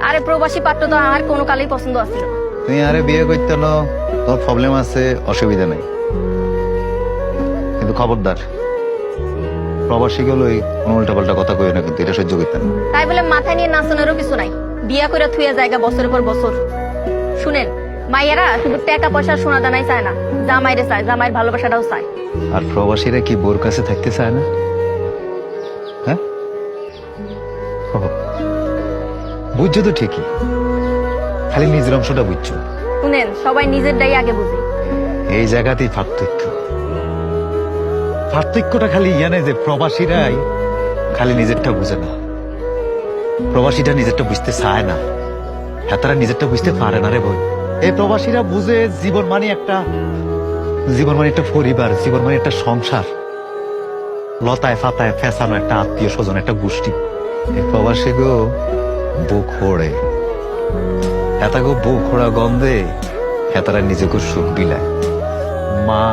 আরে প্রবাসী পাত্র তো আর কোনো কালেই পছন্দ আসছিল না। তুমি আরে বিয়ে করতে না, তোমার প্রবলেম আছে, অসুবিধা নাই, কিন্তু খবরদার প্রবাসী গুলো কোনো উল্টাপাল্টা কথা কই না, কিন্তু এটা সহ্য করতে না। তাই বলে মাথায় নিয়ে নাচানোরও কিছু নাই। বিয়া করে থুয়ে জায়গা বছরের পর বছর। শুনেন, মাইয়ারা শুধু টাকা পয়সা সোনা দানাই চায় না, জামাইরে চায়, জামাইয়ের ভালোবাসাটাও চায়। আর প্রবাসীরা কি বোর কাছে থাকতে চায় না? হ্যাঁ, বুঝছো তো ঠিকই, খালি নিজের অংশটা বুঝছো। শুনেন, সবাই নিজেরটাই আগে বুঝে। এই জায়গাতেই পার্থক্যটা খালি ইয়ানে যে প্রবাসীরাই খালি নিজেরটা বুঝে না, প্রবাসীটা নিজেরটা বুঝতে চায় না, হ্যাঁ তারা নিজেরটা বুঝতে পারে না রে বোন। এই প্রবাসীরা বুঝে জীবন মানে একটা পরিবার, জীবন মানে একটা সংসার, লতায় ফাতায় ফেসানো একটা আত্মীয় স্বজন, একটা গোষ্ঠী। এই প্রবাসী গো বুক খোড়ে, হেতা গো বুক খোড়া গন্ধে হেতারা নিজেকে সুখ বিলায়। মা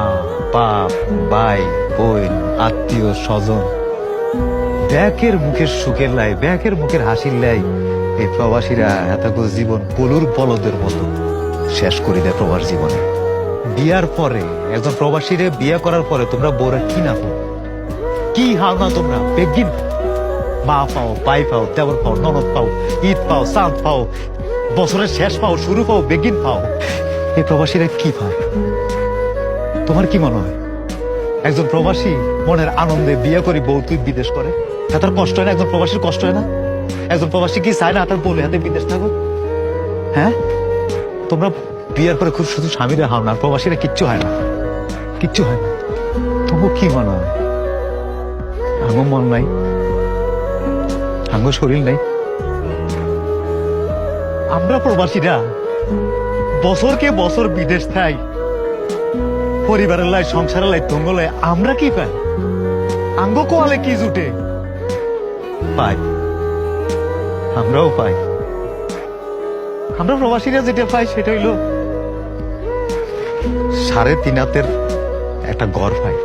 বাপ ভাই বোন আত্মীয় স্বজন ব্যাকের মুখের সুখের লাই, ব্যাকের মুখের হাসির লাই এই প্রবাসীরা এতগো জীবন গরুর বলদের মতো শেষ করে দেয় প্রবাস জীবনে। বিয়ার পরে একজন প্রবাসীরে বিয়ে করার পরে তোমরা বউরা কি না পাও, কি হাল না তোমরা বেগিন মা পাও, ভাই পাও, দেবর পাও, ননদ পাও, ঈদ পাও, চাঁদ পাও, বছরের শেষ পাও, শুরু পাও, বেগিন পাও। এই প্রবাসীরা কি পায়? তোমার কি মনে হয় একজন প্রবাসী মনের আনন্দে বিয়ে করে বউ তুই বিদেশ করে তার কষ্ট হয় না? একজন প্রবাসীর কষ্ট হয় না? একজন প্রবাসী কি চায় না তার বলে হাতে বিদেশ থাকো? হ্যাঁ, তোমরা বিয়ের পরে খুব শুধু স্বামীরা হাও না, প্রবাসীরা কিচ্ছু হয় না, কিচ্ছু হয় না। তবু কি মনে হয় আঙ্গ মন নাই, আঙ্গ শরীর নাই? আমরা প্রবাসীরা বছরকে বছর বিদেশ থাই, পরিবারের লাই, সংসারের লাই, তঙ্গ লাই, আমরা কি পাই? আঙ্গ কোয়ালে কি জুটে পাই? আমরাও পাই। আমরা প্রবাসীরা যেটা পাই সেটা হইল 3.5 হাতের একটা ঘর পাই।